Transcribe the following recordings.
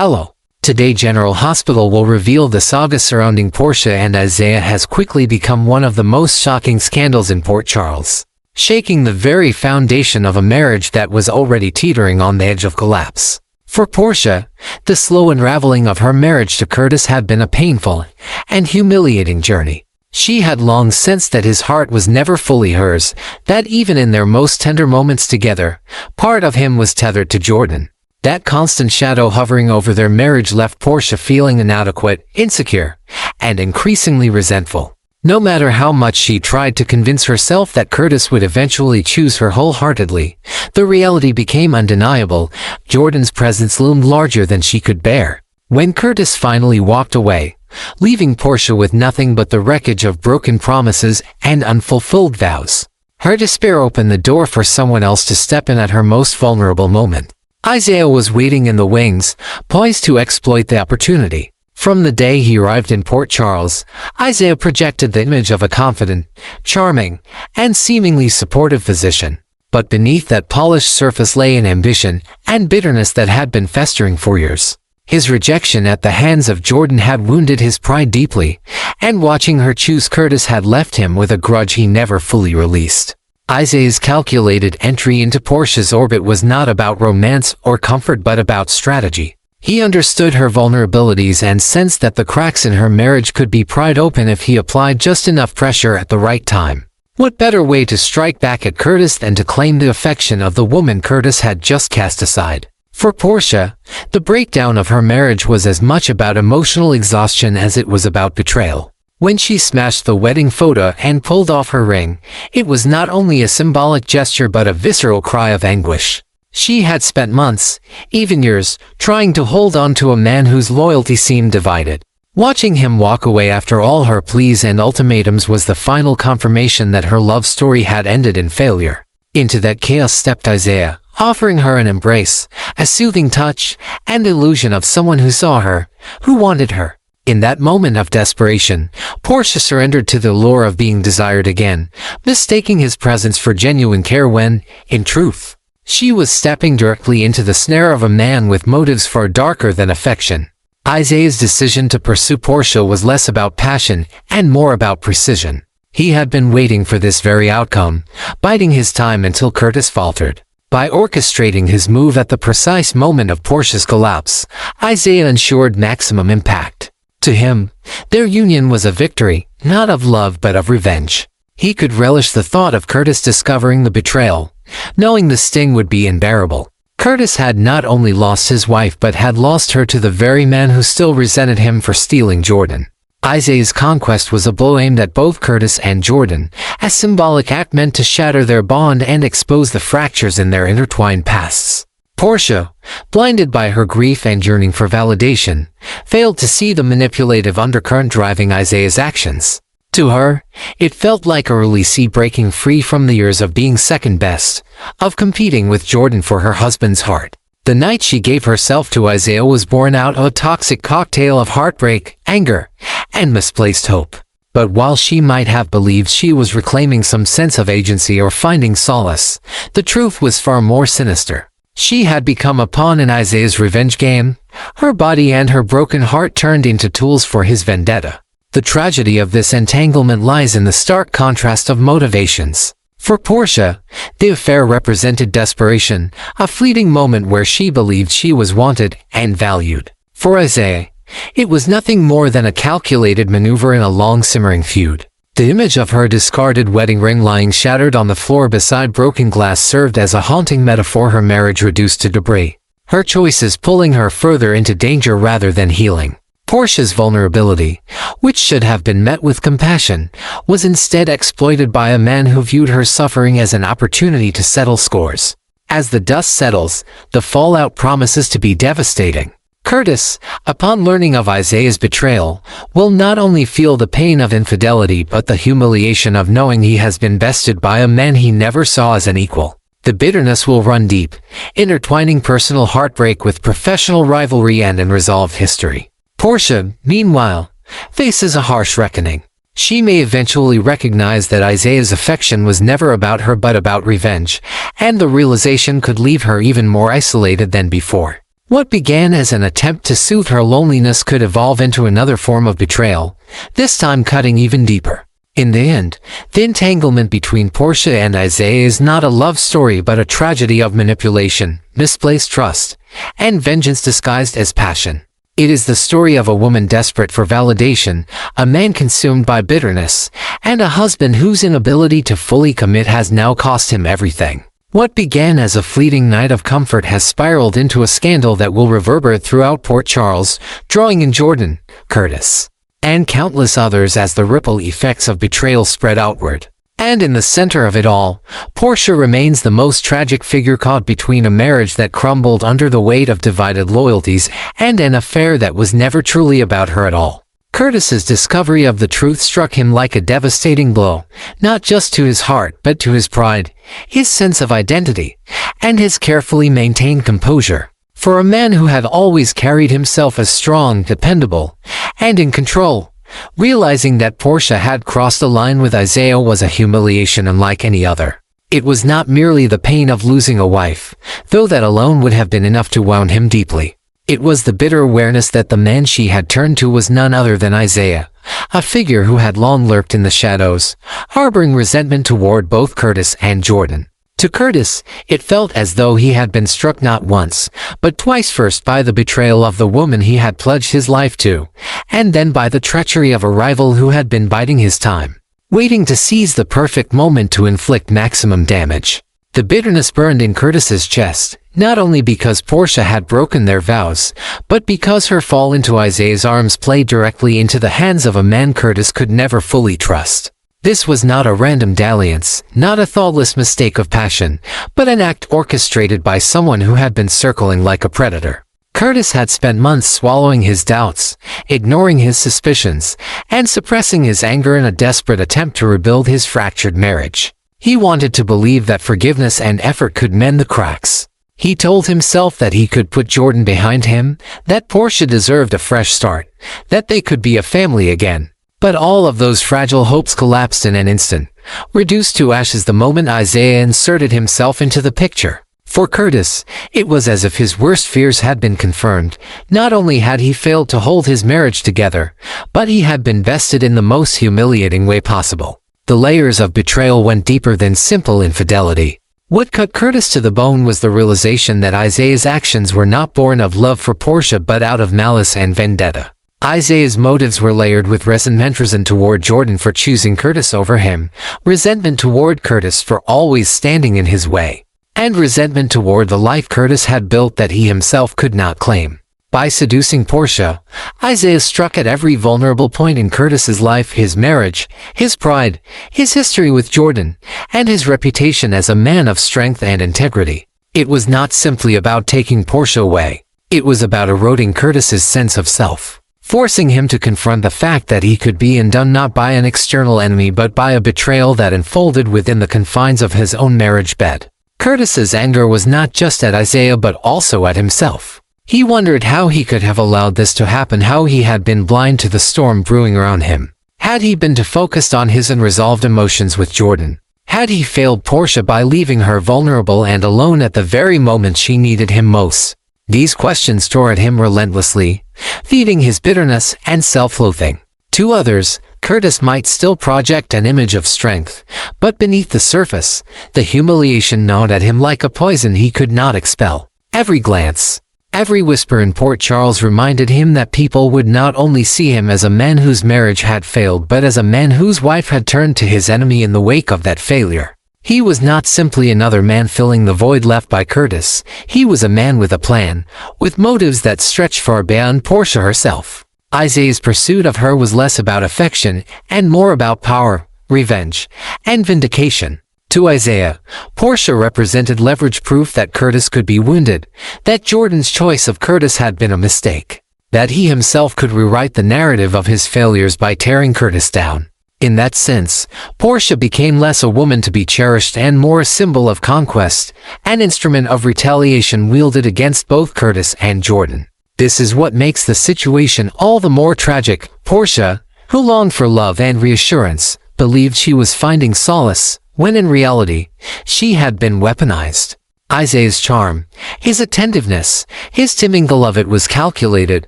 Hello. Today General Hospital will reveal the saga surrounding Portia and Isaiah has quickly become one of the most shocking scandals in Port Charles, shaking the very foundation of a marriage that was already teetering on the edge of collapse. For Portia, the slow unraveling of her marriage to Curtis had been a painful and humiliating journey. She had long sensed that his heart was never fully hers, that even in their most tender moments together, part of him was tethered to Jordan. That constant shadow hovering over their marriage left Portia feeling inadequate, insecure, and increasingly resentful. No matter how much she tried to convince herself that Curtis would eventually choose her wholeheartedly, the reality became undeniable. Jordan's presence loomed larger than she could bear. When Curtis finally walked away, leaving Portia with nothing but the wreckage of broken promises and unfulfilled vows, her despair opened the door for someone else to step in at her most vulnerable moment. Isaiah was waiting in the wings, poised to exploit the opportunity. From the day he arrived in Port Charles, Isaiah projected the image of a confident, charming, and seemingly supportive physician. But beneath that polished surface lay an ambition and bitterness that had been festering for years. His rejection at the hands of Jordan had wounded his pride deeply, and watching her choose Curtis had left him with a grudge he never fully released. Isaiah's calculated entry into Portia's orbit was not about romance or comfort but about strategy. He understood her vulnerabilities and sensed that the cracks in her marriage could be pried open if he applied just enough pressure at the right time. What better way to strike back at Curtis than to claim the affection of the woman Curtis had just cast aside? For Portia, the breakdown of her marriage was as much about emotional exhaustion as it was about betrayal. When she smashed the wedding photo and pulled off her ring, it was not only a symbolic gesture but a visceral cry of anguish. She had spent months, even years, trying to hold on to a man whose loyalty seemed divided. Watching him walk away after all her pleas and ultimatums was the final confirmation that her love story had ended in failure. Into that chaos stepped Isaiah, offering her an embrace, a soothing touch, and the illusion of someone who saw her, who wanted her. In that moment of desperation, Portia surrendered to the lure of being desired again, mistaking his presence for genuine care when, in truth, she was stepping directly into the snare of a man with motives far darker than affection. Isaiah's decision to pursue Portia was less about passion and more about precision. He had been waiting for this very outcome, biding his time until Curtis faltered. By orchestrating his move at the precise moment of Portia's collapse, Isaiah ensured maximum impact. To him, their union was a victory, not of love but of revenge. He could relish the thought of Curtis discovering the betrayal, knowing the sting would be unbearable. Curtis had not only lost his wife but had lost her to the very man who still resented him for stealing Jordan. Isaiah's conquest was a blow aimed at both Curtis and Jordan, a symbolic act meant to shatter their bond and expose the fractures in their intertwined pasts. Portia, blinded by her grief and yearning for validation, failed to see the manipulative undercurrent driving Isaiah's actions. To her, it felt like a release breaking free from the years of being second best, of competing with Jordan for her husband's heart. The night she gave herself to Isaiah was born out of a toxic cocktail of heartbreak, anger, and misplaced hope. But while she might have believed she was reclaiming some sense of agency or finding solace, the truth was far more sinister. She had become a pawn in Isaiah's revenge game, her body and her broken heart turned into tools for his vendetta. The tragedy of this entanglement lies in the stark contrast of motivations. For Portia, the affair represented desperation, a fleeting moment where she believed she was wanted and valued. For Isaiah, it was nothing more than a calculated maneuver in a long-simmering feud. The image of her discarded wedding ring lying shattered on the floor beside broken glass served as a haunting metaphor, her marriage reduced to debris, her choices pulling her further into danger rather than healing. Portia's vulnerability, which should have been met with compassion, was instead exploited by a man who viewed her suffering as an opportunity to settle scores. As the dust settles, the fallout promises to be devastating. Curtis, upon learning of Isaiah's betrayal, will not only feel the pain of infidelity but the humiliation of knowing he has been bested by a man he never saw as an equal. The bitterness will run deep, intertwining personal heartbreak with professional rivalry and unresolved history. Portia, meanwhile, faces a harsh reckoning. She may eventually recognize that Isaiah's affection was never about her but about revenge, and the realization could leave her even more isolated than before. What began as an attempt to soothe her loneliness could evolve into another form of betrayal, this time cutting even deeper. In the end, the entanglement between Portia and Isaiah is not a love story but a tragedy of manipulation, misplaced trust, and vengeance disguised as passion. It is the story of a woman desperate for validation, a man consumed by bitterness, and a husband whose inability to fully commit has now cost him everything. What began as a fleeting night of comfort has spiraled into a scandal that will reverberate throughout Port Charles, drawing in Jordan, Curtis, and countless others as the ripple effects of betrayal spread outward. And in the center of it all, Portia remains the most tragic figure caught between a marriage that crumbled under the weight of divided loyalties and an affair that was never truly about her at all. Curtis's discovery of the truth struck him like a devastating blow, not just to his heart but to his pride, his sense of identity, and his carefully maintained composure. For a man who had always carried himself as strong, dependable, and in control, realizing that Portia had crossed a line with Isaiah was a humiliation unlike any other. It was not merely the pain of losing a wife, though that alone would have been enough to wound him deeply. It was the bitter awareness that the man she had turned to was none other than Isaiah, a figure who had long lurked in the shadows, harboring resentment toward both Curtis and Jordan. To Curtis, it felt as though he had been struck not once, but twice, first by the betrayal of the woman he had pledged his life to, and then by the treachery of a rival who had been biding his time, waiting to seize the perfect moment to inflict maximum damage. The bitterness burned in Curtis's chest, not only because Portia had broken their vows, but because her fall into Isaiah's arms played directly into the hands of a man Curtis could never fully trust. This was not a random dalliance, not a thoughtless mistake of passion, but an act orchestrated by someone who had been circling like a predator. Curtis had spent months swallowing his doubts, ignoring his suspicions, and suppressing his anger in a desperate attempt to rebuild his fractured marriage. He wanted to believe that forgiveness and effort could mend the cracks. He told himself that he could put Jordan behind him, that Portia deserved a fresh start, that they could be a family again. But all of those fragile hopes collapsed in an instant, reduced to ashes the moment Isaiah inserted himself into the picture. For Curtis, it was as if his worst fears had been confirmed. Not only had he failed to hold his marriage together, but he had been bested in the most humiliating way possible. The layers of betrayal went deeper than simple infidelity. What cut Curtis to the bone was the realization that Isaiah's actions were not born of love for Portia but out of malice and vendetta. Isaiah's motives were layered with resentment toward Jordan for choosing Curtis over him, resentment toward Curtis for always standing in his way, and resentment toward the life Curtis had built that he himself could not claim. By seducing Portia, Isaiah struck at every vulnerable point in Curtis's life: his marriage, his pride, his history with Jordan, and his reputation as a man of strength and integrity. It was not simply about taking Portia away. It was about eroding Curtis's sense of self, forcing him to confront the fact that he could be undone not by an external enemy but by a betrayal that unfolded within the confines of his own marriage bed. Curtis's anger was not just at Isaiah but also at himself. He wondered how he could have allowed this to happen, how he had been blind to the storm brewing around him. Had he been too focused on his unresolved emotions with Jordan? Had he failed Portia by leaving her vulnerable and alone at the very moment she needed him most? These questions tore at him relentlessly, feeding his bitterness and self-loathing. To others, Curtis might still project an image of strength, but beneath the surface, the humiliation gnawed at him like a poison he could not expel. Every glance, every whisper in Port Charles reminded him that people would not only see him as a man whose marriage had failed but as a man whose wife had turned to his enemy in the wake of that failure. He was not simply another man filling the void left by Curtis. He was a man with a plan, with motives that stretched far beyond Portia herself. Isaiah's pursuit of her was less about affection and more about power, revenge, and vindication. To Isaiah, Portia represented leverage, proof that Curtis could be wounded, that Jordan's choice of Curtis had been a mistake, that he himself could rewrite the narrative of his failures by tearing Curtis down. In that sense, Portia became less a woman to be cherished and more a symbol of conquest, an instrument of retaliation wielded against both Curtis and Jordan. This is what makes the situation all the more tragic. Portia, who longed for love and reassurance, believed she was finding solace, when in reality, she had been weaponized. Isaiah's charm, his attentiveness, his timing, all of it was calculated,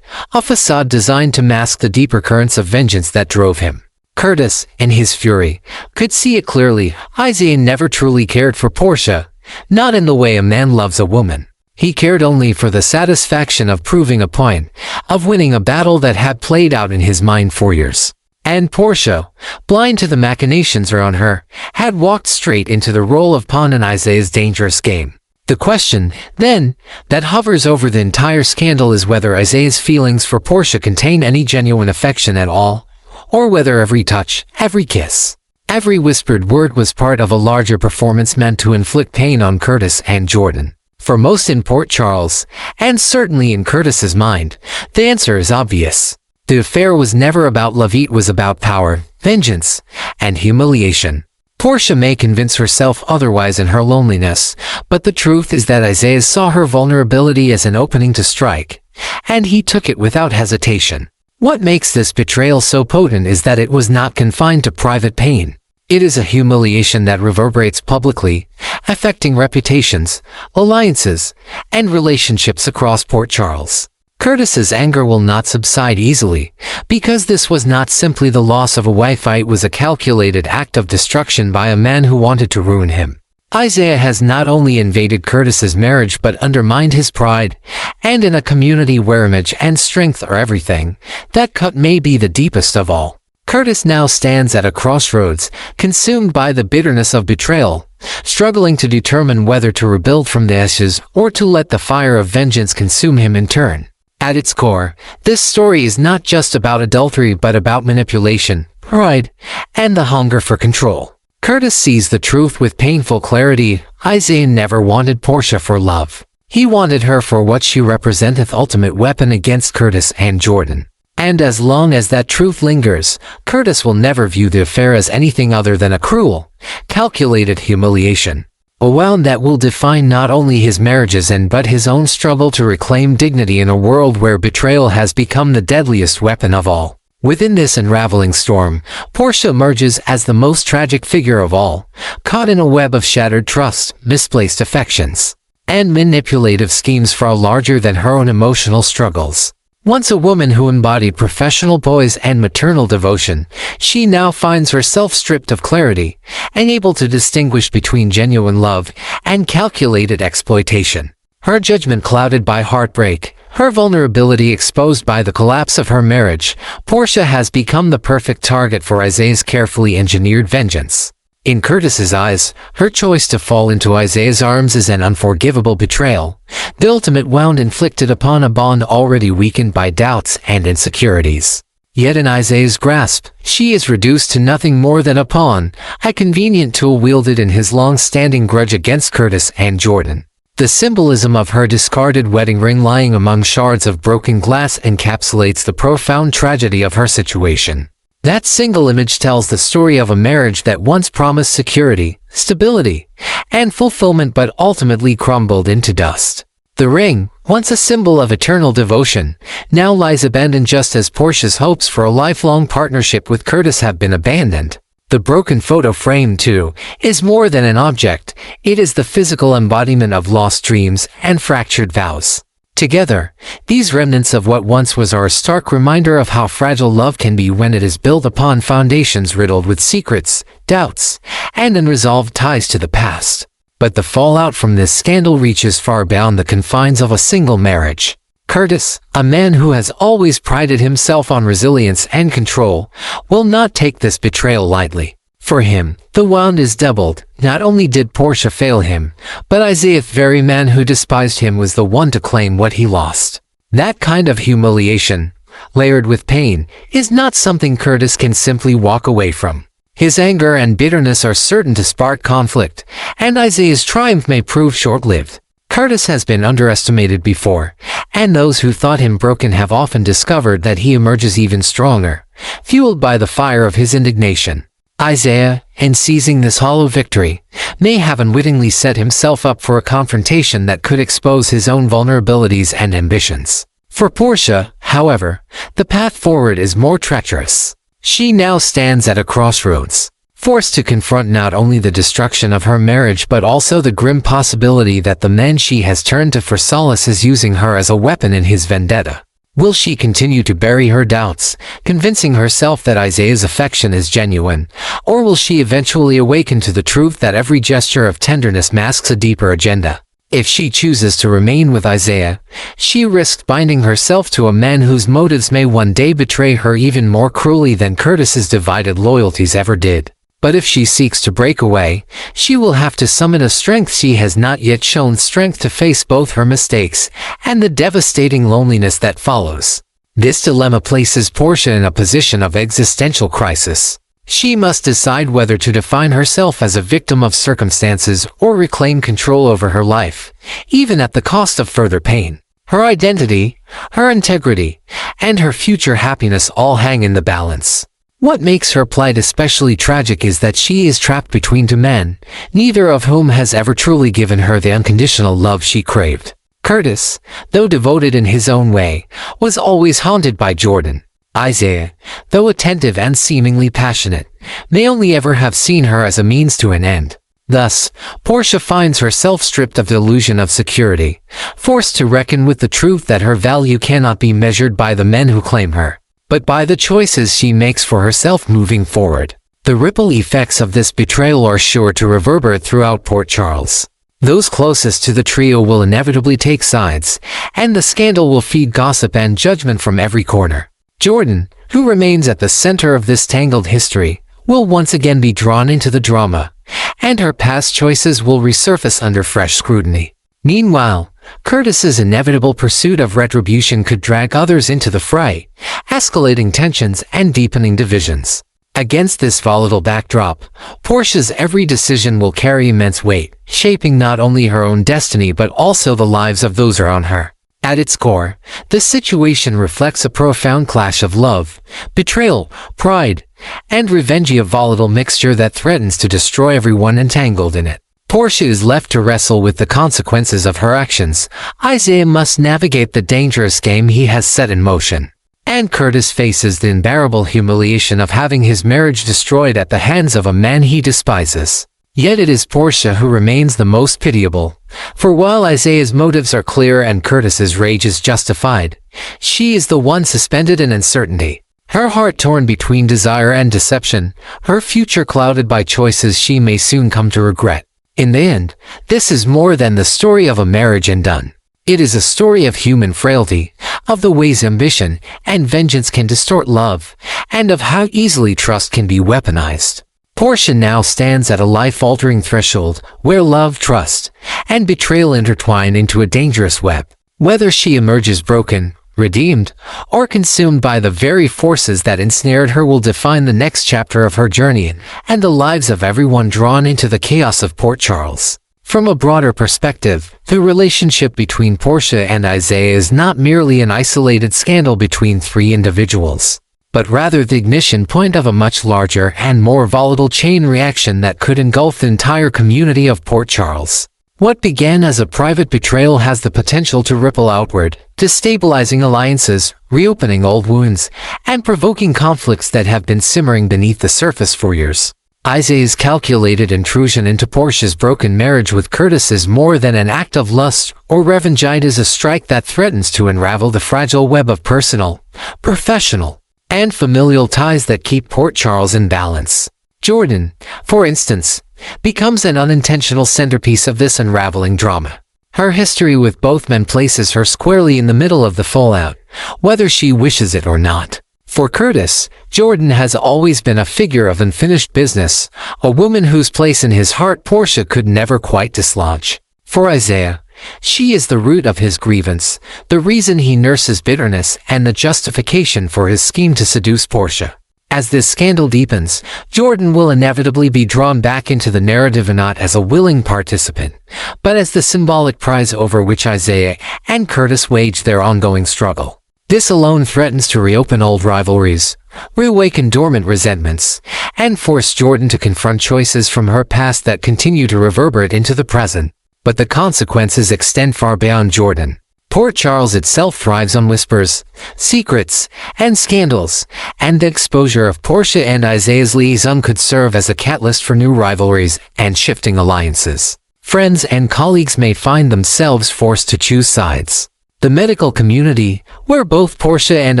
a facade designed to mask the deeper currents of vengeance that drove him. Curtis, in his fury, could see it clearly. Isaiah never truly cared for Portia, not in the way a man loves a woman. He cared only for the satisfaction of proving a point, of winning a battle that had played out in his mind for years. And Portia, blind to the machinations around her, had walked straight into the role of pawn in Isaiah's dangerous game. The question, then, that hovers over the entire scandal is whether Isaiah's feelings for Portia contain any genuine affection at all, or whether every touch, every kiss, every whispered word was part of a larger performance meant to inflict pain on Curtis and Jordan. For most in Port Charles, and certainly in Curtis's mind, the answer is obvious. The affair was never about love, it was about power, vengeance, and humiliation. Portia may convince herself otherwise in her loneliness, but the truth is that Isaiah saw her vulnerability as an opening to strike, and he took it without hesitation. What makes this betrayal so potent is that it was not confined to private pain. It is a humiliation that reverberates publicly, affecting reputations, alliances, and relationships across Port Charles. Curtis's anger will not subside easily, because this was not simply the loss of a wife, it was a calculated act of destruction by a man who wanted to ruin him. Isaiah has not only invaded Curtis's marriage but undermined his pride, and in a community where image and strength are everything, that cut may be the deepest of all. Curtis now stands at a crossroads, consumed by the bitterness of betrayal, struggling to determine whether to rebuild from the ashes or to let the fire of vengeance consume him in turn. At its core, this story is not just about adultery but about manipulation, pride, and the hunger for control. Curtis sees the truth with painful clarity. Isaiah never wanted Portia for love. He wanted her for what she representeth, ultimate weapon against Curtis and Jordan. And as long as that truth lingers, Curtis will never view the affair as anything other than a cruel, calculated humiliation. A wound that will define not only his marriages but his own struggle to reclaim dignity in a world where betrayal has become the deadliest weapon of all. Within this unraveling storm, Portia emerges as the most tragic figure of all, caught in a web of shattered trust, misplaced affections, and manipulative schemes far larger than her own emotional struggles. Once a woman who embodied professional poise and maternal devotion, she now finds herself stripped of clarity, unable to distinguish between genuine love and calculated exploitation. Her judgment clouded by heartbreak, her vulnerability exposed by the collapse of her marriage, Portia has become the perfect target for Isaiah's carefully engineered vengeance. In Curtis's eyes, her choice to fall into Isaiah's arms is an unforgivable betrayal, the ultimate wound inflicted upon a bond already weakened by doubts and insecurities. Yet in Isaiah's grasp, she is reduced to nothing more than a pawn, a convenient tool wielded in his long-standing grudge against Curtis and Jordan. The symbolism of her discarded wedding ring lying among shards of broken glass encapsulates the profound tragedy of her situation. That single image tells the story of a marriage that once promised security, stability, and fulfillment but ultimately crumbled into dust. The ring, once a symbol of eternal devotion, now lies abandoned just as Portia's hopes for a lifelong partnership with Curtis have been abandoned. The broken photo frame, too, is more than an object. It is the physical embodiment of lost dreams and fractured vows. Together, these remnants of what once was are a stark reminder of how fragile love can be when it is built upon foundations riddled with secrets, doubts, and unresolved ties to the past. But the fallout from this scandal reaches far beyond the confines of a single marriage. Curtis, a man who has always prided himself on resilience and control, will not take this betrayal lightly. For him, the wound is doubled. Not only did Portia fail him, but Isaiah, the very man who despised him, was the one to claim what he lost. That kind of humiliation, layered with pain, is not something Curtis can simply walk away from. His anger and bitterness are certain to spark conflict, and Isaiah's triumph may prove short-lived. Curtis has been underestimated before, and those who thought him broken have often discovered that he emerges even stronger, fueled by the fire of his indignation. Isaiah, in seizing this hollow victory, may have unwittingly set himself up for a confrontation that could expose his own vulnerabilities and ambitions. For Portia, however, the path forward is more treacherous. She now stands at a crossroads. forced to confront not only the destruction of her marriage but also the grim possibility that the man she has turned to for solace is using her as a weapon in his vendetta. Will she continue to bury her doubts, convincing herself that Isaiah's affection is genuine, or will she eventually awaken to the truth that every gesture of tenderness masks a deeper agenda? If she chooses to remain with Isaiah, she risks binding herself to a man whose motives may one day betray her even more cruelly than Curtis's divided loyalties ever did. But if she seeks to break away, she will have to summon a strength she has not yet shown, strength to face both her mistakes and the devastating loneliness that follows. This dilemma places Portia in a position of existential crisis. She must decide whether to define herself as a victim of circumstances or reclaim control over her life, even at the cost of further pain. Her identity, her integrity, and her future happiness all hang in the balance. What makes her plight especially tragic is that she is trapped between two men, neither of whom has ever truly given her the unconditional love she craved. Curtis, though devoted in his own way, was always haunted by Jordan. Isaiah, though attentive and seemingly passionate, may only ever have seen her as a means to an end. Thus, Portia finds herself stripped of the illusion of security, forced to reckon with the truth that her value cannot be measured by the men who claim her, but by the choices she makes for herself moving forward. The ripple effects of this betrayal are sure to reverberate throughout Port Charles. Those closest to the trio will inevitably take sides, and the scandal will feed gossip and judgment from every corner. Jordan, who remains at the center of this tangled history, will once again be drawn into the drama, and her past choices will resurface under fresh scrutiny. Meanwhile, Curtis's inevitable pursuit of retribution could drag others into the fray, escalating tensions and deepening divisions. Against this volatile backdrop, Portia's every decision will carry immense weight, shaping not only her own destiny but also the lives of those around her. At its core, this situation reflects a profound clash of love, betrayal, pride, and revenge, a volatile mixture that threatens to destroy everyone entangled in it. Portia is left to wrestle with the consequences of her actions. Isaiah must navigate the dangerous game he has set in motion. And Curtis faces the unbearable humiliation of having his marriage destroyed at the hands of a man he despises. Yet it is Portia who remains the most pitiable, for while Isaiah's motives are clear and Curtis's rage is justified, she is the one suspended in uncertainty. Her heart torn between desire and deception, her future clouded by choices she may soon come to regret. In the end, this is more than the story of a marriage undone. It is a story of human frailty, of the ways ambition and vengeance can distort love, and of how easily trust can be weaponized. Portia now stands at a life-altering threshold, where love, trust, and betrayal intertwine into a dangerous web. Whether she emerges broken, redeemed, or consumed by the very forces that ensnared her will define the next chapter of her journey and the lives of everyone drawn into the chaos of Port Charles. From a broader perspective, the relationship between Portia and Isaiah is not merely an isolated scandal between three individuals, but rather the ignition point of a much larger and more volatile chain reaction that could engulf the entire community of Port Charles. What began as a private betrayal has the potential to ripple outward, destabilizing alliances, reopening old wounds, and provoking conflicts that have been simmering beneath the surface for years. Isaiah's calculated intrusion into Portia's broken marriage with Curtis is more than an act of lust or revenge. It is a strike that threatens to unravel the fragile web of personal, professional, and familial ties that keep Port Charles in balance. Jordan, for instance, becomes an unintentional centerpiece of this unraveling drama. Her history with both men places her squarely in the middle of the fallout, whether she wishes it or not. For Curtis, Jordan has always been a figure of unfinished business, a woman whose place in his heart Portia could never quite dislodge. For Isaiah, she is the root of his grievance, the reason he nurses bitterness, and the justification for his scheme to seduce Portia. As this scandal deepens, Jordan will inevitably be drawn back into the narrative, not as a willing participant, but as the symbolic prize over which Isaiah and Curtis wage their ongoing struggle. This alone threatens to reopen old rivalries, reawaken dormant resentments, and force Jordan to confront choices from her past that continue to reverberate into the present. But the consequences extend far beyond Jordan. Port Charles itself thrives on whispers, secrets, and scandals, and the exposure of Portia and Isaiah's liaison could serve as a catalyst for new rivalries and shifting alliances. Friends and colleagues may find themselves forced to choose sides. The medical community, where both Portia and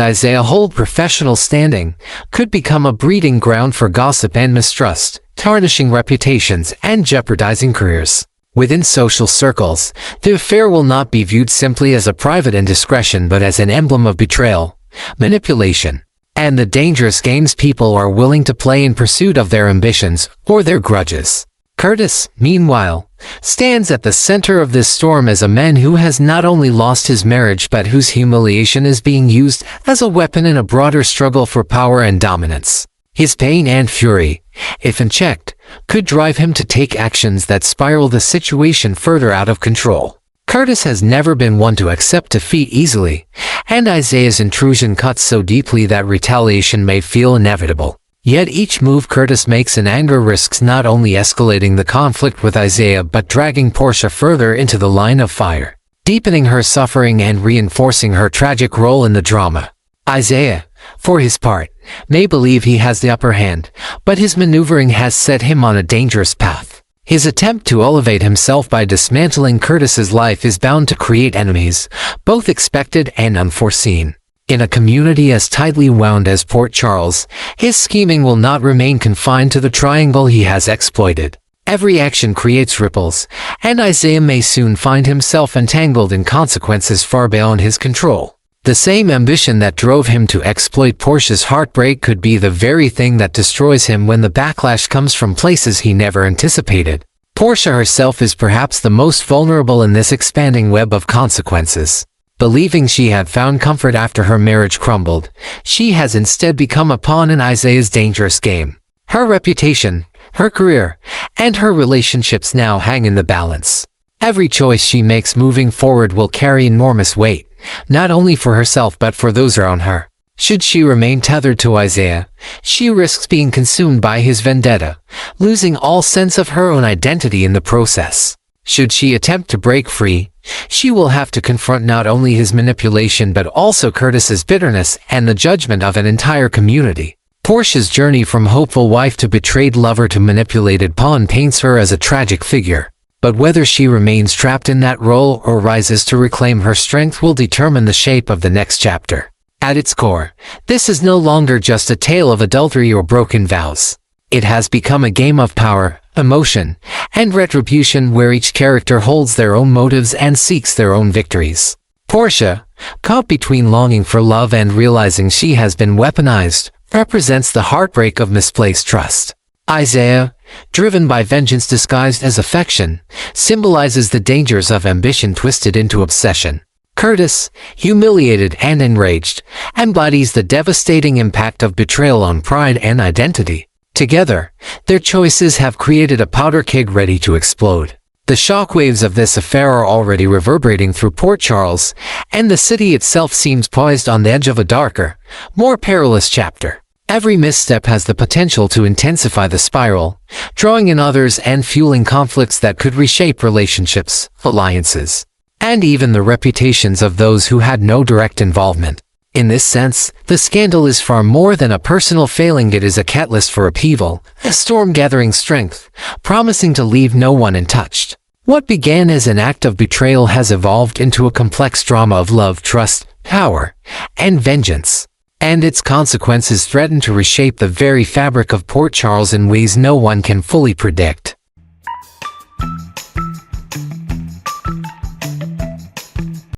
Isaiah hold professional standing, could become a breeding ground for gossip and mistrust, tarnishing reputations and jeopardizing careers. Within social circles, the affair will not be viewed simply as a private indiscretion but as an emblem of betrayal, manipulation, and the dangerous games people are willing to play in pursuit of their ambitions or their grudges. Curtis, meanwhile, stands at the center of this storm as a man who has not only lost his marriage but whose humiliation is being used as a weapon in a broader struggle for power and dominance. His pain and fury, if unchecked, could drive him to take actions that spiral the situation further out of control. Curtis has never been one to accept defeat easily, and Isaiah's intrusion cuts so deeply that retaliation may feel inevitable. Yet each move Curtis makes in anger risks not only escalating the conflict with Isaiah but dragging Portia further into the line of fire, deepening her suffering and reinforcing her tragic role in the drama. Isaiah, for his part, may believe he has the upper hand, but his maneuvering has set him on a dangerous path. His attempt to elevate himself by dismantling Curtis's life is bound to create enemies, both expected and unforeseen. In a community as tightly wound as Port Charles, his scheming will not remain confined to the triangle he has exploited. Every action creates ripples, and Isaiah may soon find himself entangled in consequences far beyond his control. The same ambition that drove him to exploit Portia's heartbreak could be the very thing that destroys him when the backlash comes from places he never anticipated. Portia herself is perhaps the most vulnerable in this expanding web of consequences. Believing she had found comfort after her marriage crumbled, she has instead become a pawn in Isaiah's dangerous game. Her reputation, her career, and her relationships now hang in the balance. Every choice she makes moving forward will carry enormous weight, not only for herself but for those around her. Should she remain tethered to Isaiah, she risks being consumed by his vendetta, losing all sense of her own identity in the process. Should she attempt to break free, she will have to confront not only his manipulation but also Curtis's bitterness and the judgment of an entire community. Portia's journey from hopeful wife to betrayed lover to manipulated pawn paints her as a tragic figure. But whether she remains trapped in that role or rises to reclaim her strength will determine the shape of the next chapter. At its core, this is no longer just a tale of adultery or broken vows. It has become a game of power, emotion, and retribution where each character holds their own motives and seeks their own victories. Portia, caught between longing for love and realizing she has been weaponized, represents the heartbreak of misplaced trust. Isaiah, driven by vengeance disguised as affection, symbolizes the dangers of ambition twisted into obsession. Curtis, humiliated and enraged, embodies the devastating impact of betrayal on pride and identity. Together, their choices have created a powder keg ready to explode. The shockwaves of this affair are already reverberating through Port Charles, and the city itself seems poised on the edge of a darker, more perilous chapter. Every misstep has the potential to intensify the spiral, drawing in others and fueling conflicts that could reshape relationships, alliances, and even the reputations of those who had no direct involvement. In this sense, the scandal is far more than a personal failing. It is a catalyst for upheaval, a storm gathering strength, promising to leave no one untouched. What began as an act of betrayal has evolved into a complex drama of love, trust, power, and vengeance. And its consequences threaten to reshape the very fabric of Port Charles in ways no one can fully predict.